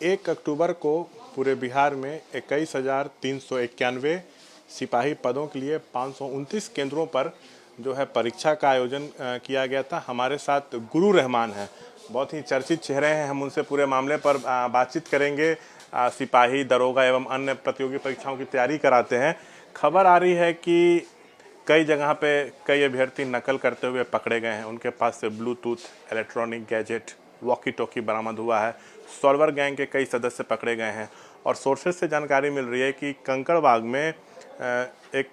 1 अक्टूबर को पूरे बिहार में 21,391 सिपाही पदों के लिए 529 केंद्रों पर जो है परीक्षा का आयोजन किया गया था। हमारे साथ गुरु रहमान हैं, बहुत ही चर्चित चेहरे हैं। हम उनसे पूरे मामले पर बातचीत करेंगे। सिपाही, दरोगा एवं अन्य प्रतियोगी परीक्षाओं की तैयारी कराते हैं। खबर आ रही है कि कई जगह पे कई अभ्यर्थी नकल करते हुए पकड़े गए हैं। उनके पास से Bluetooth, electronic gadget, walkie talkie बरामद हुआ है। सॉल्वर गैंग के कई सदस्य पकड़े गए हैं और सोर्सेज से जानकारी मिल रही है कि कंकड़बाग में एक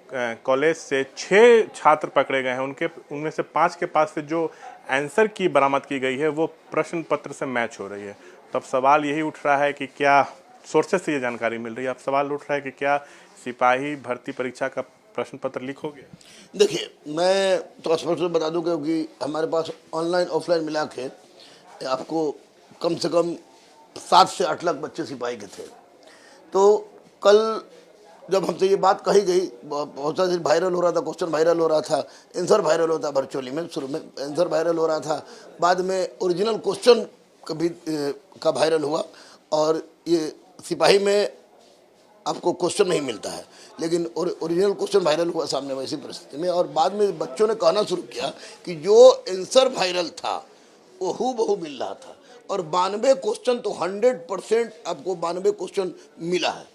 कॉलेज से 6 छात्र पकड़े गए हैं। उनमें से 5 के पास से जो आंसर की बरामद की गई है वो प्रश्न पत्र से मैच हो रही है। तब सवाल यही उठ रहा है कि क्या सोर्सेज से ये जानकारी मिल रही है, अब सवाल उठ रहा है कि क्या सिपाही भर्ती परीक्षा का प्रश्न पत्र लीक हो गया? देखिए, मैं तो स्पष्ट रूप बता दूं क्योंकि हमारे पास ऑनलाइन ऑफलाइन मिला के आपको कम से कम 7 से 8 लाख बच्चे सिपाही के थे। तो कल जब हमसे ये बात कही गई, बहुत सारा वायरल हो रहा था, क्वेश्चन वायरल हो रहा था, आंसर वायरल होता वर्चुअली में, शुरू में आंसर वायरल हो रहा था, बाद में ओरिजिनल क्वेश्चन कभी का वायरल हुआ। और ये सिपाही में आपको क्वेश्चन नहीं मिलता है, लेकिन ओरिजिनल क्वेश्चन वायरल हुआ सामने वैसी परिस्थिति में। और बाद में बच्चों ने कहना शुरू किया कि जो आंसर वायरल था वो हूबहू मिल रहा था। और 92 क्वेश्चन तो 100% आपको 92 क्वेश्चन मिला है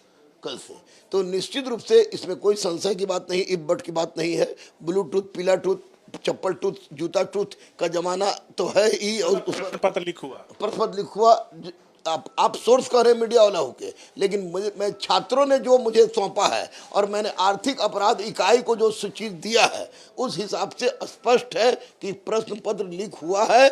कल से। तो निश्चित रूप से इसमें कोई संशय की बात नहीं, इफ बट की बात नहीं है। ब्लूटूथ, पीला टूथ, चप्पल टूथ, जूता टूथ का जमाना तो है ही। और प्रश्न पत्र लीक हुआ, प्रश्न पत्र लीक हुआ। आप सोर्स कर रहे मीडिया वाला होके, लेकिन मैं छात्रों ने जो मुझे सौंपा है और मैंने आर्थिक अपराध इकाई को जो चीज दिया है उस हिसाब से स्पष्ट है कि प्रश्न पत्र लीक हुआ है।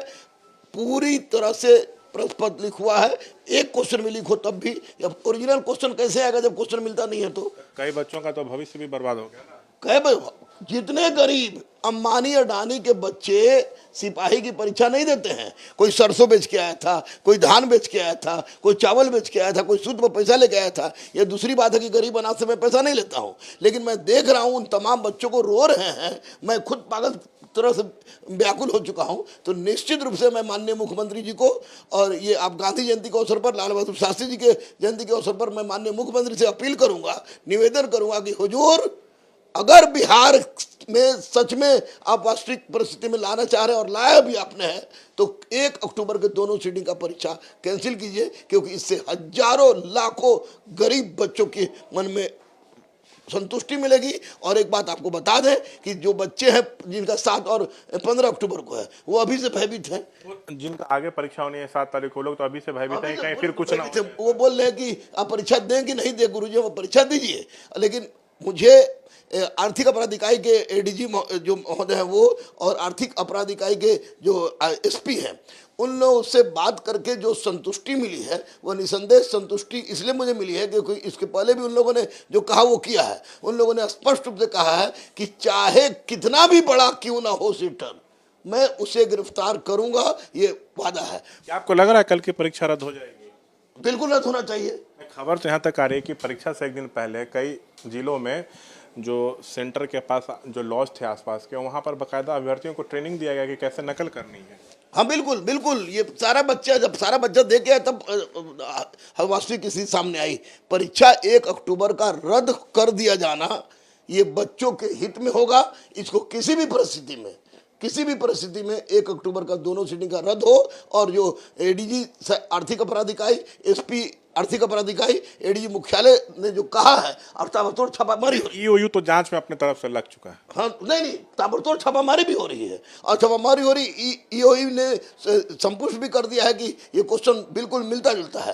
पूरी तरह से प्रश्न पत्र लीक हुआ है। एक क्वेश्चन में लीक हो तब भी, जब ओरिजिनल क्वेश्चन कैसे आएगा जब क्वेश्चन मिलता नहीं है? तो कई बच्चों का तो भविष्य भी बर्बाद हो गया ना। जितने गरीब अंबानी अडानी के बच्चे सिपाही की परीक्षा नहीं देते हैं। कोई सरसों बेच के आया था, कोई धान बेच के आया था, कोई चावल बेच के आया था, कोई सूद पर पैसा लेके आया था। यह दूसरी बात है कि गरीब अनाज से मैं पैसा नहीं लेता हूं, लेकिन मैं देख रहा हूं उन तमाम बच्चों को रो रहे हैं। मैं खुद पागल तरह से व्याकुल हो चुका हूं। तो निश्चित रूप से मैं माननीय मुख्यमंत्री जी को, और ये आप गांधी जयंती के अवसर पर, लाल बहादुर शास्त्री जी के जयंती के अवसर पर मैं माननीय मुख्यमंत्री से अपील करूंगा, निवेदन करूंगा कि हुजूर, अगर बिहार में सच में आप वास्तविक परिस्थिति में लाना चाह रहे हैं और लाया भी आपने है, तो 1 अक्टूबर के दोनों सीटिंग का परीक्षा कैंसिल कीजिए, क्योंकि इससे हजारों लाखों गरीब बच्चों के मन में संतुष्टि मिलेगी। और एक बात आपको बता दें कि जो बच्चे हैं जिनका 7 और 15 अक्टूबर को है, वो अभी से भयभीत हैं। जिनका आगे परीक्षा होनी है 7 तारीख को, लोग तो अभी से भयभीत हैं कहीं फिर कुछ ना हो जाए। वो बोल रहे हैं कि आप परीक्षा दें कि नहीं दें गुरुजी, वो परीक्षा दीजिए। लेकिन मुझे आर्थिक अपराध इकाई के एडीजी जो महोदय हैं वो, और आर्थिक अपराध इकाई के जो एसपी हैं, उन लोगों से बात करके जो संतुष्टि मिली है वो निसंदेह संतुष्टि इसलिए मुझे मिली है क्योंकि इसके पहले भी उन लोगों ने जो कहा वो किया है। उन लोगों ने स्पष्ट रूप से कहा है कि चाहे कितना भी बड़ा क्यों ना हो सीटर, मैं उसे गिरफ्तार करूंगा, ये वादा है। क्या आपको लग रहा है कल की परीक्षा रद्द हो जाएगी? बिल्कुल रद्द होना चाहिए। खबर तो यहाँ तक आ रही है कि परीक्षा से एक दिन पहले कई जिलों में जो सेंटर के पास जो लॉज थे आसपास के, वहाँ पर बाकायदा अभ्यर्थियों को ट्रेनिंग दिया गया कि कैसे नकल करनी है। हाँ बिल्कुल बिल्कुल, ये सारा बच्चा, जब सारा बच्चा दे के तब वास्तविक किसी सामने आई। परीक्षा 1 अक्टूबर का रद्द कर दिया जाना ये बच्चों के हित में होगा। इसको किसी भी परिस्थिति में 1 अक्टूबर का दोनों सीटिंग का रद्द हो। और जो एडीजी आर्थिक अपराध इकाई, एसपी आर्थिक अपराध इकाई, एडीजी मुख्यालय ने जो कहा है, और ताबड़तोड़ छापामारी हो रही है। ईओयू तो जांच में अपने तरफ से लग चुका है। हाँ नहीं, ताबड़तोड़ छापामारी भी हो रही है। और छापामारी हो रही, ईओयू ने संपुष्ट भी कर दिया है कि ये क्वेश्चन बिल्कुल मिलता जुलता है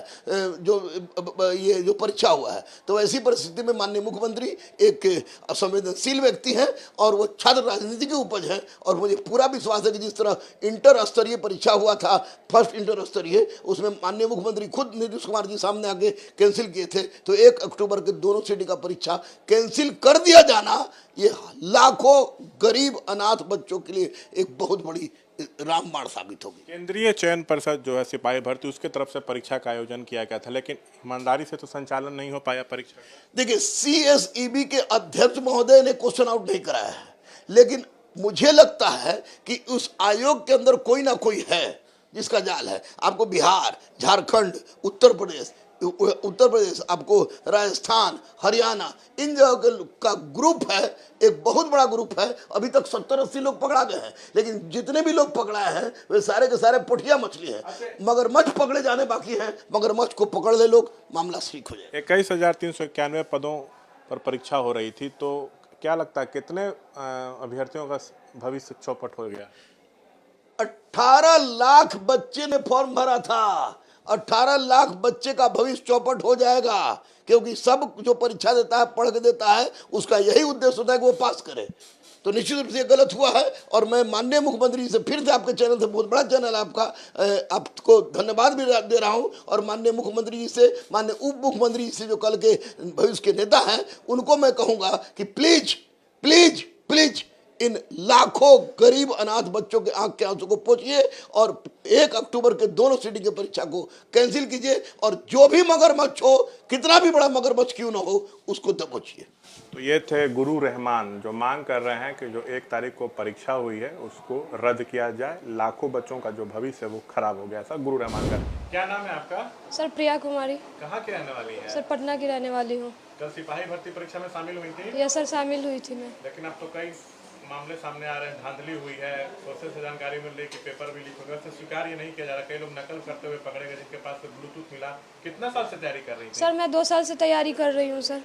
ये जो परीक्षा हुआ है। तो ऐसी परिस्थिति में माननीय मुख्यमंत्री एक संवेदनशील व्यक्ति हैं और वो छात्र राजनीति की उपज है। और मुझे पूरा विश्वास है कि जिस तरह इंटर स्तरीय परीक्षा हुआ था, फर्स्ट इंटर स्तरीय, उसमें माननीय मुख्यमंत्री खुद नीतीश कुमार जी सामने आके कैंसिल किए थे। तो 1 अक्टूबर के दोनों सीटिंग का परीक्षा कैंसिल कर दिया जाना ये लाखों गरीब अनाथ बच्चों के लिए एक बहुत बड़ी रामबाण साबित होगी। केंद्रीय चयन परिषद जो है सिपाही भर्ती, उसके तरफ से परीक्षा का आयोजन किया गया था, लेकिन ईमानदारी से तो संचालन नहीं हो पाया परीक्षा। देखिए, सीएसईबी के अध्यक्ष महोदय ने क्वेश्चन आउट नहीं कराया है, लेकिन मुझे लगता है कि उस आयोग के अंदर कोई ना कोई है जिसका जाल है। आपको बिहार, झारखंड, उत्तर प्रदेश, आपको राजस्थान, हरियाणा, इन जगह का ग्रुप है, एक बहुत बड़ा ग्रुप है। अभी तक 70-80 लोग पकड़ा गए हैं, लेकिन जितने भी लोग पकड़ाए हैं वे सारे के सारे पोठिया मछली हैं। मगरमच्छ पकड़े जाने बाकी हैं। मगरमच्छ को पकड़ ले लोग, मामला ठीक हो जाए। 21,391 पदों पर परीक्षा हो रही थी, तो क्या लगता है कितने अभ्यर्थियों का भविष्य चौपट हो गया? 18 लाख बच्चे ने फॉर्म भरा था। 18 लाख बच्चे का भविष्य चौपट हो जाएगा, क्योंकि सब जो परीक्षा देता है, पढ़ के देता है, उसका यही उद्देश्य होता है कि वो पास करे। तो निश्चित रूप से गलत हुआ है। और मैं माननीय मुख्यमंत्री से फिर से, आपके चैनल से, बहुत बड़ा चैनल है आपका, आपको धन्यवाद भी दे रहा हूं। और माननीय मुख्यमंत्री जी से, माननीय उप मुख्यमंत्री जी से, जो कल के भविष्य के नेता हैं, उनको मैं कहूंगा कि प्लीज प्लीज प्लीज इन लाखों गरीब अनाथ बच्चों के आंख के आंसू को पोंछिए और 1 अक्टूबर के दोनों सीटिंग की परीक्षा को कैंसिल कीजिए। और जो भी मगरमच्छ हो, कितना भी बड़ा मगरमच्छ क्यों ना हो, उसको दबोचिए। तो ये थे गुरु रहमान, जो मांग कर रहे हैं कि जो 1 तारीख को परीक्षा हुई है उसको रद्द किया जाए। लाखों बच्चों का जो भविष्य है वो खराब हो गया। सर, गुरु रहमान का क्या नाम है आपका? सर प्रिया कुमारी। कहाँ के रहने वाली है? सर पटना की रहने वाली हूँ। कल सिपाही भर्ती परीक्षा में शामिल हुई थी? यस सर, शामिल हुई थी मैं। लेकिन अब तो कई मामले सामने आ रहे हैं, धांधली हुई है, सोर्सेज से जानकारी मिल रही कि पेपर भी लीक हो गया। स्वीकार ये नहीं किया जा रहा, कई लोग नकल करते हुए पकड़े गए जिनके पास ब्लूटूथ मिला। कितना साल से तैयारी कर रही थी? सर मैं 2 साल से तैयारी कर रही हूँ सर,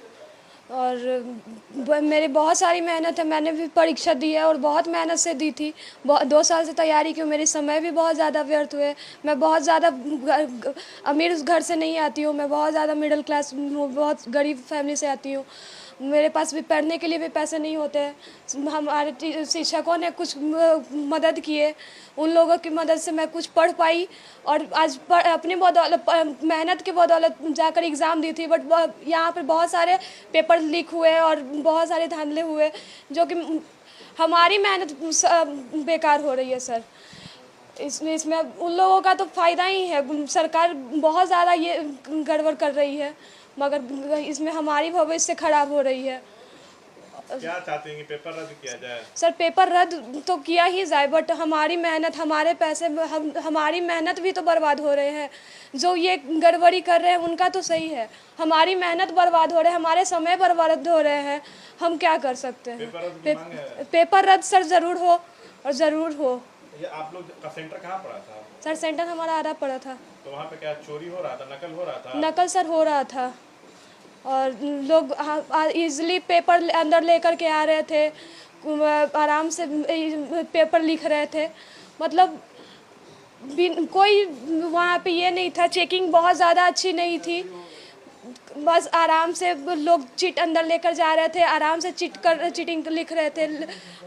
और मेरी बहुत सारी मेहनत है। मैंने भी परीक्षा दी है और बहुत मेहनत से दी थी। 2 साल से तैयारी की। मेरी समय भी बहुत ज़्यादा व्यर्थ हुए। मैं बहुत ज़्यादा अमीर घर से नहीं आती हूँ, मैं बहुत ज़्यादा मिडिल क्लास, बहुत गरीब फैमिली से आती हूँ। मेरे पास भी पढ़ने के लिए भी पैसे नहीं होते हैं। हमारे शिक्षकों ने कुछ मदद किए, उन लोगों की मदद से मैं कुछ पढ़ पाई और आज अपनी बदौलत, मेहनत की बदौलत जाकर एग्ज़ाम दी थी। बट यहाँ पर बहुत सारे पेपर लीक हुए और बहुत सारे धांधले हुए, जो कि हमारी मेहनत बेकार हो रही है सर। इसमें उन लोगों का तो फ़ायदा ही है। सरकार बहुत ज़्यादा ये गड़बड़ कर रही है, मगर इसमें हमारी भविष्य खराब हो रही है। क्या चाहते हैं कि पेपर रद्द किया जाए? सर पेपर रद्द तो किया ही जाए, बट हमारी मेहनत, हमारे पैसे, हमारी मेहनत भी तो बर्बाद हो रहे हैं। जो ये गड़बड़ी कर रहे हैं उनका तो सही है, हमारी मेहनत बर्बाद हो रहे हैं, हमारे समय बर्बाद हो रहे हैं। हम क्या कर सकते हैं? पेपर रद्द सर ज़रूर हो, और ज़रूर हो। ये आप लोग का सेंटर कहाँ पड़ा था? सर सेंटर हमारा आरा पड़ा था। तो वहाँ पे क्या चोरी हो रहा था, नकल हो रहा था? नकल सर हो रहा था, और लोग इजीली पेपर अंदर लेकर के आ रहे थे, आराम से पेपर लिख रहे थे। मतलब कोई वहाँ पे ये नहीं था, चेकिंग बहुत ज़्यादा अच्छी नहीं थी। बस आराम से लोग चिट अंदर लेकर जा रहे थे, आराम से चीटिंग लिख रहे थे।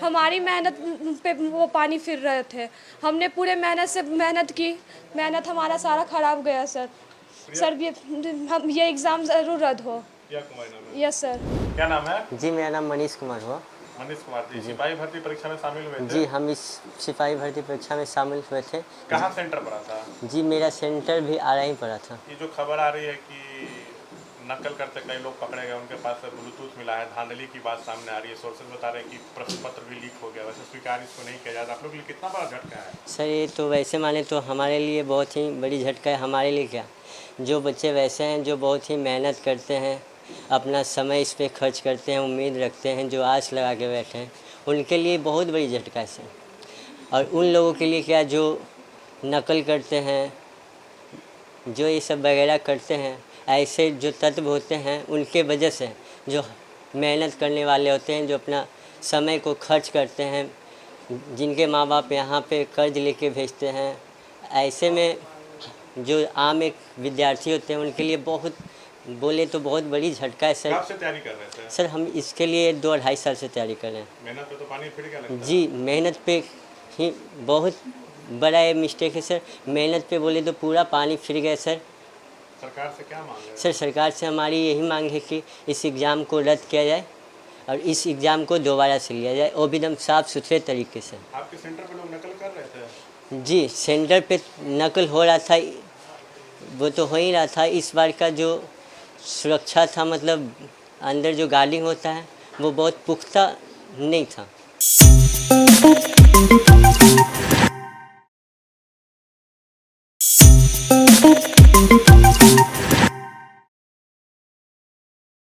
हमारी मेहनत पे वो पानी फिर रहे थे। हमने पूरे मेहनत की, मेहनत हमारा सारा खराब गया सर। सर ये एग्ज़ाम ज़रूर रद्द हो। Yes sir. क्या नाम है? जी मेरा नाम मनीष कुमार हुआ। मनीष कुमार जी, सिपाही भर्ती परीक्षा में शामिल हुए थे? जी हम इस सिपाही भर्ती परीक्षा में शामिल हुए थे। कहाँ सेंटर पड़ा था? जी मेरा सेंटर भी आरा ही पड़ा था। ये जो खबर आ रही है कि नकल करते कई लोग पकड़े गए, उनके पास ब्लूटूथ मिला है, धांधली की बात सामने आ रही है, सोर्सेज बता रहे हैं कि प्रश्न पत्र भी लीक हो गया, वैसे स्वीकार इसको नहीं किया जाता, आप लोग के लिए कितना बड़ा झटका है? सर ये तो वैसे माने तो हमारे लिए बहुत ही बड़ी झटका है। हमारे लिए क्या, जो बच्चे वैसे हैं जो बहुत ही मेहनत करते हैं, अपना समय इस पर खर्च करते हैं, उम्मीद रखते हैं, जो आस लगा के बैठे हैं, उनके लिए बहुत बड़ी झटका है सर। और उन लोगों के लिए क्या, जो नकल करते हैं, जो ये सब वगैरह करते हैं, ऐसे जो तत्व होते हैं, उनके वजह से जो मेहनत करने वाले होते हैं, जो अपना समय को खर्च करते हैं, जिनके माँ बाप यहाँ पे कर्ज लेके भेजते हैं, ऐसे में जो आम एक विद्यार्थी होते हैं उनके लिए बहुत, बोले तो बहुत बड़ी झटका है सर। कब से तैयारी कर रहे थे? सर हम इसके लिए 2-2.5 साल से तैयारी कर रहे हैं। मेहनत पे तो पानी फिर गया लगता है। जी मेहनत पे ही बहुत बड़ा ये मिस्टेक है सर। मेहनत पे बोले तो पूरा पानी फिर गया सर। सरकार से क्या मांग है? सर सरकार से हमारी यही मांग है कि इस एग्ज़ाम को रद्द किया जाए और इस एग्ज़ाम को दोबारा से लिया जाए, वो भी एकदम साफ़ सुथरे तरीके से। आपके सेंटर पे लोग नकल कर रहे थे? जी सेंटर पे नकल हो रहा था, वो तो हो ही रहा था। इस बार का जो सुरक्षा था, मतलब अंदर जो गार्डिंग होता है, वो बहुत पुख्ता नहीं था।